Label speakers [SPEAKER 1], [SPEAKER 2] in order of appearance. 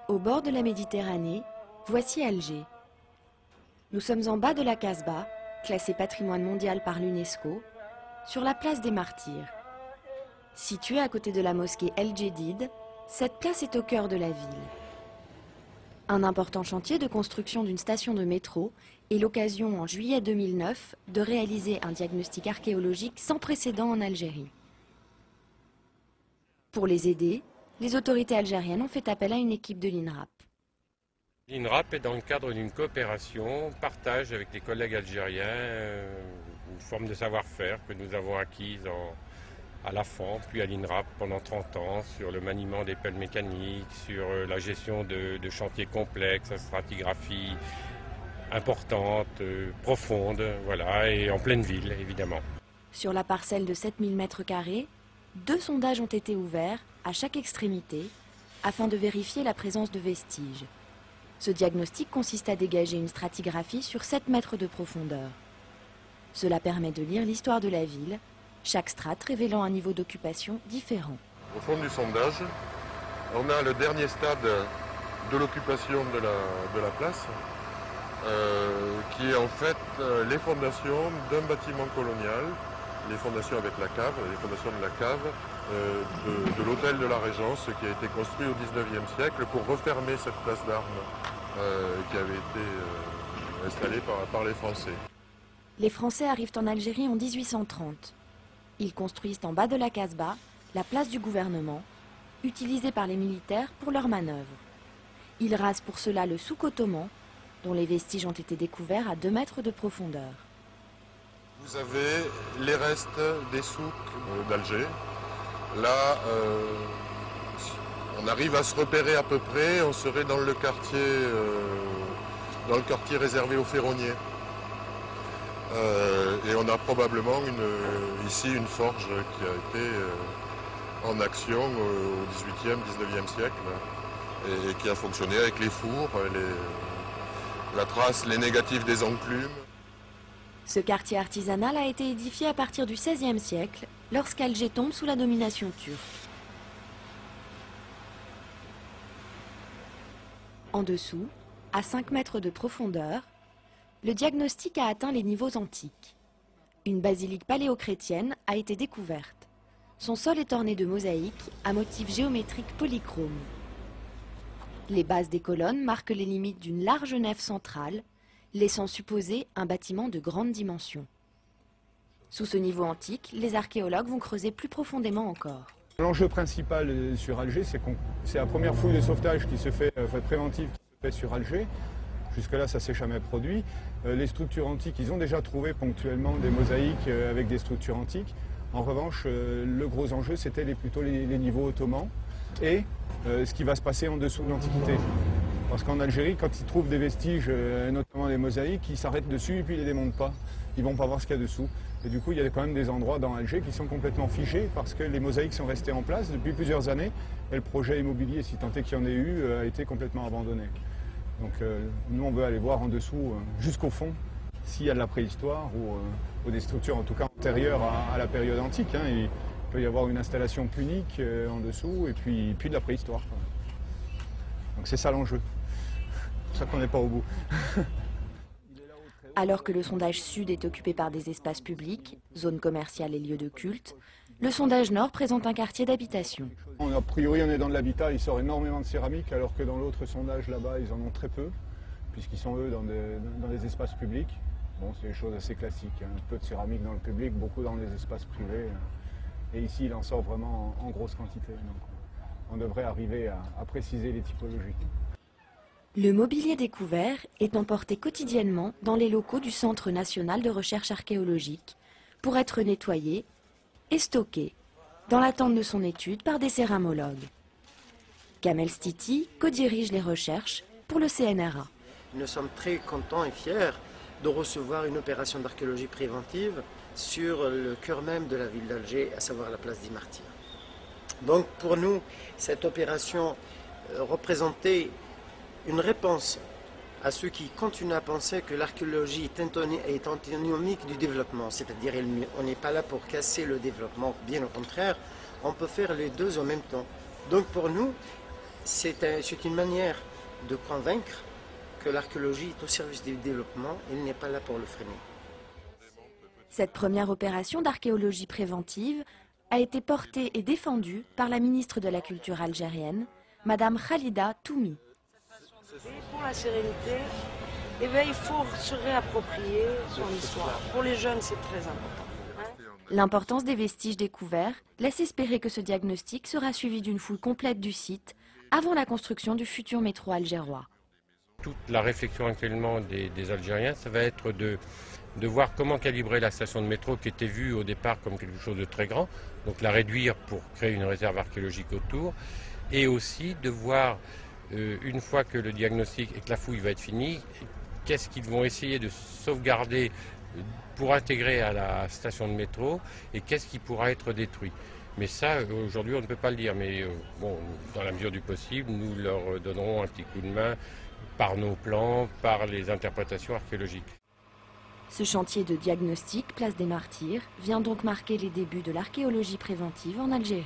[SPEAKER 1] Au bord de la Méditerranée, voici Alger. Nous sommes en bas de la Casbah, classée patrimoine mondial par l'UNESCO, sur la place des Martyrs. Située à côté de la mosquée El Djedid, cette place est au cœur de la ville. Un important chantier de construction d'une station de métro est l'occasion en juillet 2009 de réaliser un diagnostic archéologique sans précédent en Algérie. Pour les aider, les autorités algériennes ont fait appel à une équipe de l'INRAP.
[SPEAKER 2] L'INRAP est dans le cadre d'une coopération, partage avec les collègues algériens une forme de savoir-faire que nous avons acquise à la FAN, puis à l'INRAP pendant 30 ans, sur le maniement des pelles mécaniques, sur la gestion de chantiers complexes, la stratigraphie importante, profonde, voilà, et en pleine ville, évidemment.
[SPEAKER 1] Sur la parcelle de 7000 m², 2 sondages ont été ouverts à chaque extrémité afin de vérifier la présence de vestiges. Ce diagnostic consiste à dégager une stratigraphie sur 7 mètres de profondeur. Cela permet de lire l'histoire de la ville, chaque strate révélant un niveau d'occupation différent.
[SPEAKER 3] Au fond du sondage, on a le dernier stade de l'occupation de la place, qui est en fait les fondations d'un bâtiment colonial, les fondations avec la cave, les fondations de la cave de l'hôtel de la Régence qui a été construit au XIXe siècle pour refermer cette place d'armes qui avait été installée par les Français.
[SPEAKER 1] Les Français arrivent en Algérie en 1830. Ils construisent en bas de la Casbah la place du gouvernement, utilisée par les militaires pour leurs manœuvres. Ils rasent pour cela le souk ottoman, dont les vestiges ont été découverts à 2 mètres de profondeur.
[SPEAKER 3] Vous avez les restes des souks d'Alger. Là, on arrive à se repérer à peu près. On serait dans le quartier réservé aux ferronniers. Et on a probablement ici une forge qui a été en action au XVIIIe, XIXe siècle et qui a fonctionné avec les fours, la trace, les négatifs des enclumes.
[SPEAKER 1] Ce quartier artisanal a été édifié à partir du XVIe siècle, lorsqu'Alger tombe sous la domination turque. En dessous, à 5 mètres de profondeur, le diagnostic a atteint les niveaux antiques. Une basilique paléochrétienne a été découverte. Son sol est orné de mosaïques à motifs géométriques polychromes. Les bases des colonnes marquent les limites d'une large nef centrale, laissant supposer un bâtiment de grande dimension. Sous ce niveau antique, les archéologues vont creuser plus profondément encore.
[SPEAKER 4] L'enjeu principal sur Alger, c'est la première fouille de sauvetage qui se fait, préventive, qui se fait sur Alger. Jusque-là, ça ne s'est jamais produit. Les structures antiques, ils ont déjà trouvé ponctuellement des mosaïques avec des structures antiques. En revanche, le gros enjeu, c'était plutôt les niveaux ottomans et ce qui va se passer en dessous de l'Antiquité. Parce qu'en Algérie, quand ils trouvent des vestiges, notamment des mosaïques, ils s'arrêtent dessus et puis ils ne les démontent pas. Ils ne vont pas voir ce qu'il y a dessous. Et du coup, il y a quand même des endroits dans Alger qui sont complètement figés parce que les mosaïques sont restées en place depuis plusieurs années et le projet immobilier, si tant est qu'il y en ait eu, a été complètement abandonné. Donc nous, on veut aller voir en dessous, jusqu'au fond, s'il y a de la préhistoire ou des structures en tout cas antérieures à la période antique. Il peut y avoir une installation punique en dessous et puis de la préhistoire. Donc c'est ça l'enjeu. C'est pour ça qu'on n'est pas au bout.
[SPEAKER 1] Alors que le sondage sud est occupé par des espaces publics, zones commerciales et lieux de culte, le sondage nord présente un quartier d'habitation.
[SPEAKER 4] A priori, on est dans de l'habitat, il sort énormément de céramique, alors que dans l'autre sondage là-bas, ils en ont très peu, puisqu'ils sont eux dans des espaces publics. Bon, c'est des choses assez classiques, un peu de céramique dans le public, beaucoup dans les espaces privés. Et ici, il en sort vraiment en grosse quantité. Donc, on devrait arriver à préciser les typologies.
[SPEAKER 1] Le mobilier découvert est emporté quotidiennement dans les locaux du Centre national de recherche archéologique pour être nettoyé et stocké dans l'attente de son étude par des céramologues. Kamel Stiti co-dirige les recherches pour le CNRA.
[SPEAKER 5] Nous sommes très contents et fiers de recevoir une opération d'archéologie préventive sur le cœur même de la ville d'Alger, à savoir la place des Martyrs. Donc pour nous, cette opération représentait une réponse à ceux qui continuent à penser que l'archéologie est antinomique du développement, c'est-à-dire on n'est pas là pour casser le développement, bien au contraire, on peut faire les deux en même temps. Donc pour nous, c'est une manière de convaincre que l'archéologie est au service du développement, il n'est pas là pour le freiner.
[SPEAKER 1] Cette première opération d'archéologie préventive a été portée et défendue par la ministre de la Culture algérienne, Madame Khalida Toumi.
[SPEAKER 6] Pour la sérénité, il faut se réapproprier son histoire. Pour les jeunes, c'est très important.
[SPEAKER 1] L'importance des vestiges découverts laisse espérer que ce diagnostic sera suivi d'une fouille complète du site avant la construction du futur métro algérois.
[SPEAKER 2] Toute la réflexion actuellement des Algériens, ça va être de voir comment calibrer la station de métro qui était vue au départ comme quelque chose de très grand, donc la réduire pour créer une réserve archéologique autour, et aussi de voir, une fois que le diagnostic et que la fouille va être finie, qu'est-ce qu'ils vont essayer de sauvegarder pour intégrer à la station de métro et qu'est-ce qui pourra être détruit. Mais ça, aujourd'hui, on ne peut pas le dire. Mais bon, dans la mesure du possible, nous leur donnerons un petit coup de main par nos plans, par les interprétations archéologiques.
[SPEAKER 1] Ce chantier de diagnostic, place des Martyrs, vient donc marquer les débuts de l'archéologie préventive en Algérie.